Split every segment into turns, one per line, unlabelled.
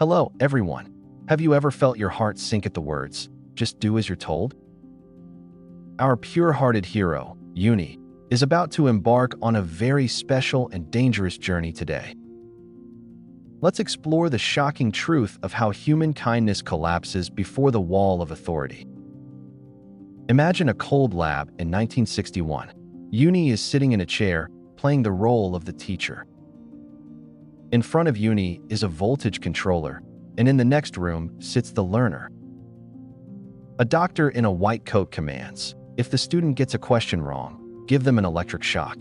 Hello, everyone. Have you ever felt your heart sink at the words, "Just do as you're told"? Our pure-hearted hero, Uni, is about to embark on a very special and dangerous journey today. Let's explore the shocking truth of how human kindness collapses before the wall of authority. Imagine a cold lab in 1961. Uni is sitting in a chair, playing the role of the teacher. In front of Uni is a voltage controller, and in the next room sits the learner. A doctor in a white coat commands, if the student gets a question wrong, give them an electric shock.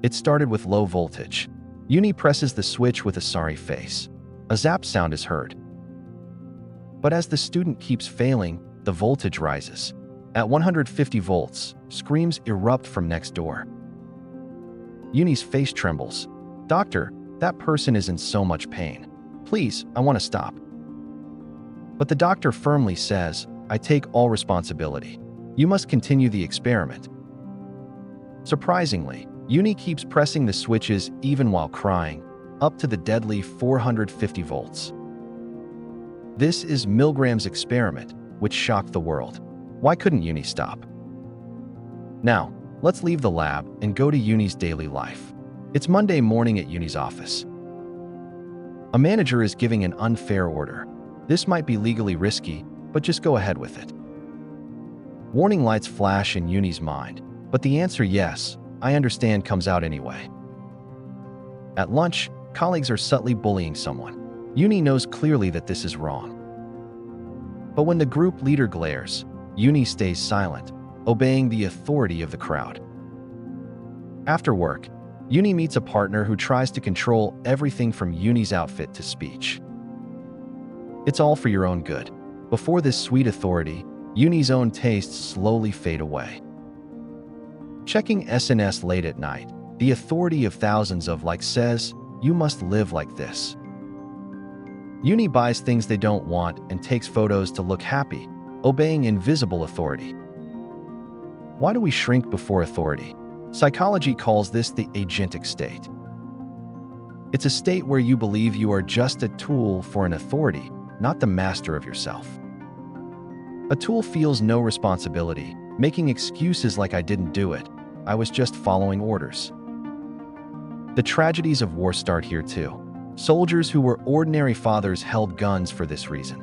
It started with low voltage. Uni presses the switch with a sorry face. A zap sound is heard. But as the student keeps failing, the voltage rises. At 150 volts, screams erupt from next door. Uni's face trembles. "Doctor, that person is in so much pain. Please, I want to stop." But the doctor firmly says, "I take all responsibility. You must continue the experiment." Surprisingly, Uni keeps pressing the switches even while crying, up to the deadly 450 volts. This is Milgram's experiment, which shocked the world. Why couldn't Uni stop? Now, let's leave the lab and go to Uni's daily life. It's Monday morning at Uni's office. A manager is giving an unfair order. This might be legally risky, but just go ahead with it. Warning lights flash in Uni's mind, but the answer "yes, I understand" comes out anyway. At lunch, colleagues are subtly bullying someone. Uni knows clearly that this is wrong. But when the group leader glares, Uni stays silent, obeying the authority of the crowd. After work, Uni meets a partner who tries to control everything from Uni's outfit to speech. It's all for your own good. Before this sweet authority, Uni's own tastes slowly fade away. Checking SNS late at night, the authority of thousands of likes says, "You must live like this." Uni buys things they don't want and takes photos to look happy, obeying invisible authority. Why do we shrink before authority? Psychology calls this the agentic state. It's a state where you believe you are just a tool for an authority, not the master of yourself. A tool feels no responsibility, making excuses like "I didn't do it, I was just following orders." The tragedies of war start here too. Soldiers who were ordinary fathers held guns for this reason.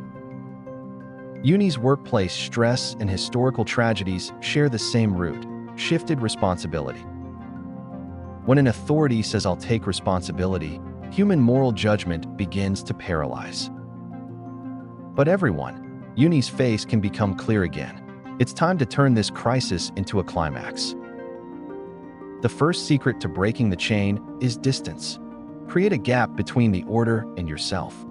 Uni's workplace stress and historical tragedies share the same root: shifted responsibility. When an authority says "I'll take responsibility," human moral judgment begins to paralyze. But everyone, Uni's face can become clear again. It's time to turn this crisis into a climax. The first secret to breaking the chain is distance. Create a gap between the order and yourself.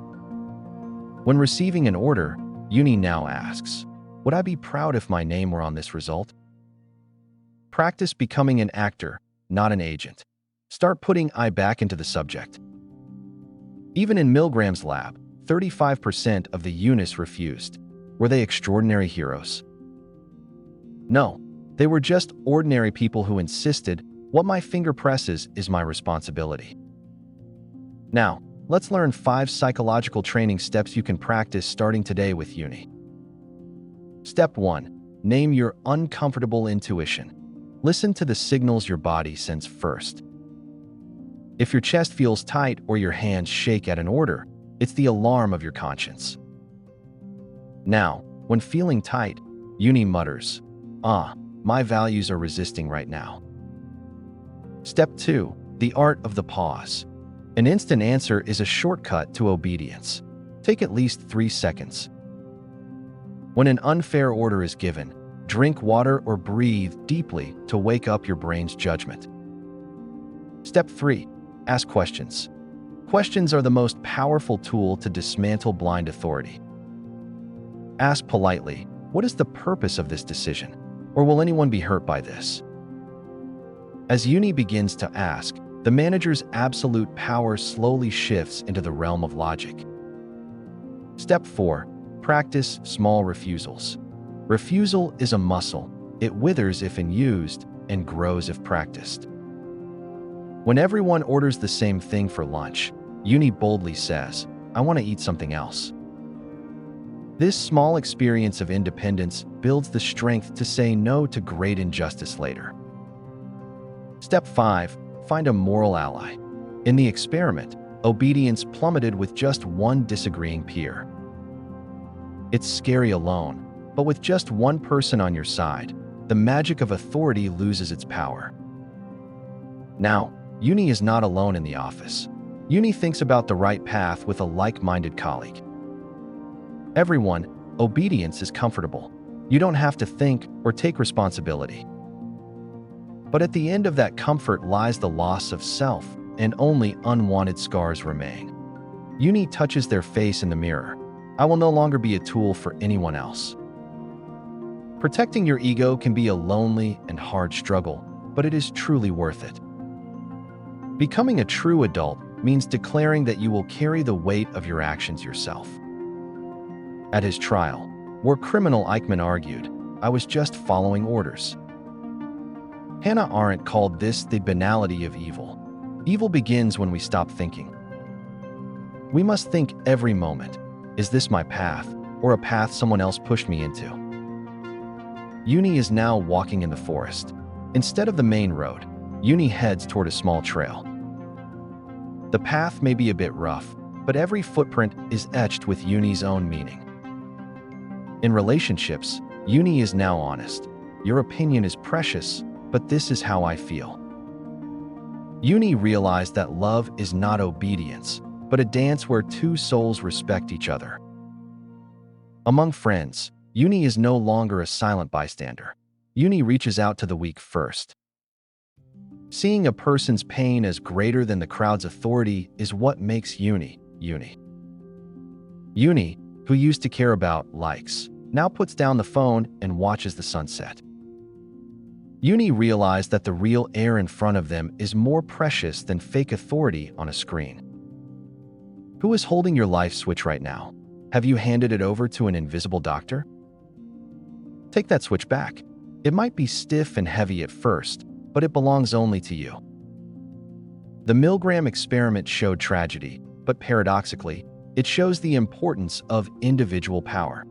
When receiving an order, Uni now asks, "Would I be proud if my name were on this result?" Practice becoming an actor, not an agent. Start putting "I" back into the subject. Even in Milgram's lab, 35% of the units refused. Were they extraordinary heroes? No, they were just ordinary people who insisted, "What my finger presses is my responsibility." Now, let's learn 5 psychological training steps you can practice starting today with Uni. Step 1. Name your uncomfortable intuition. Listen to the signals your body sends first. If your chest feels tight or your hands shake at an order, it's the alarm of your conscience. Now, when feeling tight, Uni mutters, "My values are resisting right now." Step 2. The art of the pause. An instant answer is a shortcut to obedience. Take at least 3 seconds. When an unfair order is given, drink water or breathe deeply to wake up your brain's judgment. Step 3. Ask questions. Questions are the most powerful tool to dismantle blind authority. Ask politely, "What is the purpose of this decision? Or will anyone be hurt by this?" As Uni begins to ask, the manager's absolute power slowly shifts into the realm of logic. Step 4. Practice small refusals. Refusal is a muscle. It withers if unused and grows if practiced. When everyone orders the same thing for lunch, Uni boldly says, I want to eat something else. This small experience of independence builds the strength to say no to great injustice later. Step 5. Find a moral ally. In the experiment, obedience plummeted with just one disagreeing peer. It's scary alone, but with just one person on your side, the magic of authority loses its power. Now, Uni is not alone in the office. Uni thinks about the right path with a like-minded colleague. Everyone, obedience is comfortable. You don't have to think or take responsibility. But at the end of that comfort lies the loss of self, and only unwanted scars remain. Uni touches their face in the mirror. I will no longer be a tool for anyone else. Protecting your ego can be a lonely and hard struggle, but it is truly worth it. Becoming a true adult means declaring that you will carry the weight of your actions yourself. At his trial, where criminal Eichmann argued, "I was just following orders." Hannah Arendt called this the banality of evil. Evil begins when we stop thinking. We must think every moment, is this my path, or a path someone else pushed me into? Uni is now walking in the forest. Instead of the main road, Uni heads toward a small trail. The path may be a bit rough, but every footprint is etched with Uni's own meaning. In relationships, Uni is now honest. Your opinion is precious, but this is how I feel. Uni realized that love is not obedience, but a dance where two souls respect each other. Among friends, Uni is no longer a silent bystander. Uni reaches out to the weak first. Seeing a person's pain as greater than the crowd's authority is what makes Uni, Uni. Uni, who used to care about likes, now puts down the phone and watches the sunset. Uni realized that the real air in front of them is more precious than fake authority on a screen. Who is holding your life switch right now? Have you handed it over to an invisible doctor? Take that switch back. It might be stiff and heavy at first, but it belongs only to you. The Milgram experiment showed tragedy, but paradoxically, it shows the importance of individual power.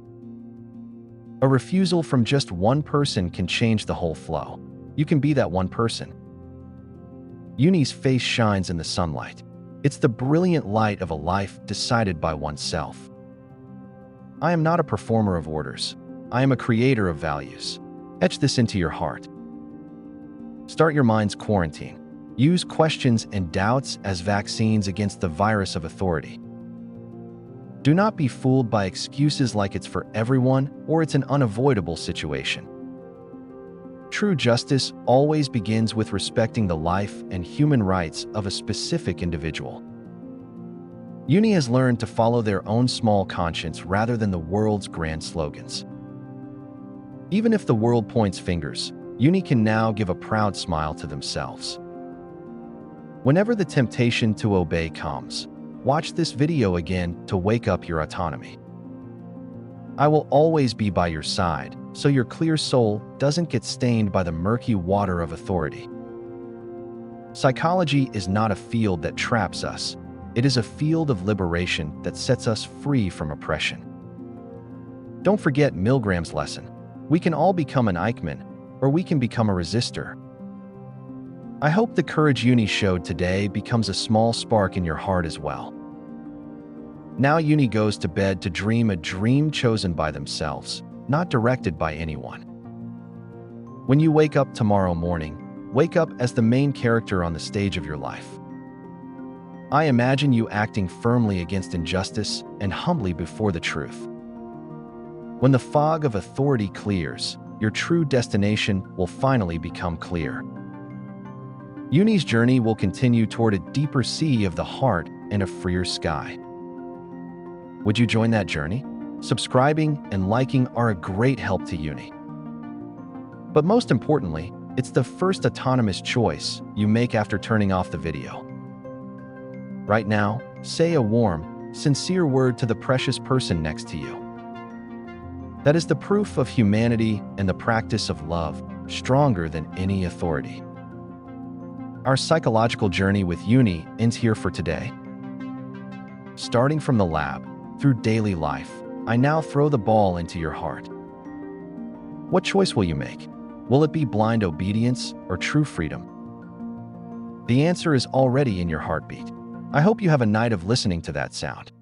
A refusal from just one person can change the whole flow. You can be that one person. Uni's face shines in the sunlight. It's the brilliant light of a life decided by oneself. I am not a performer of orders. I am a creator of values. Etch this into your heart. Start your mind's quarantine. Use questions and doubts as vaccines against the virus of authority. Do not be fooled by excuses like it's for everyone or it's an unavoidable situation. True justice always begins with respecting the life and human rights of a specific individual. Uni has learned to follow their own small conscience rather than the world's grand slogans. Even if the world points fingers, Uni can now give a proud smile to themselves. Whenever the temptation to obey comes, watch this video again to wake up your autonomy. I will always be by your side, so your clear soul doesn't get stained by the murky water of authority. Psychology is not a field that traps us. It is a field of liberation that sets us free from oppression. Don't forget Milgram's lesson. We can all become an Eichmann, or we can become a resistor. I hope the courage Uni showed today becomes a small spark in your heart as well. Now Uni goes to bed to dream a dream chosen by themselves, not directed by anyone. When you wake up tomorrow morning, wake up as the main character on the stage of your life. I imagine you acting firmly against injustice and humbly before the truth. When the fog of authority clears, your true destination will finally become clear. Uni's journey will continue toward a deeper sea of the heart and a freer sky. Would you join that journey? Subscribing and liking are a great help to Uni. But most importantly, it's the first autonomous choice you make after turning off the video. Right now, say a warm, sincere word to the precious person next to you. That is the proof of humanity and the practice of love, stronger than any authority. Our psychological journey with Uni ends here for today. Starting from the lab, through daily life, I now throw the ball into your heart. What choice will you make? Will it be blind obedience or true freedom? The answer is already in your heartbeat. I hope you have a night of listening to that sound.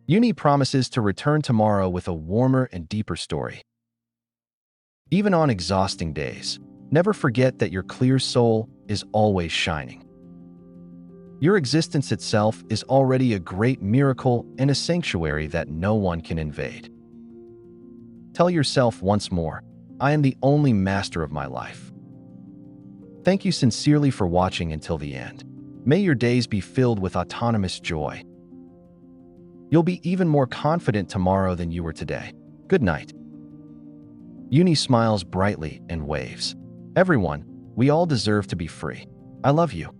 Uni promises to return tomorrow with a warmer and deeper story. Even on exhausting days, never forget that your clear soul is always shining. Your existence itself is already a great miracle and a sanctuary that no one can invade. Tell yourself once more, I am the only master of my life. Thank you sincerely for watching until the end. May your days be filled with autonomous joy. You'll be even more confident tomorrow than you were today. Good night. Uni smiles brightly and waves. Everyone, we all deserve to be free. I love you.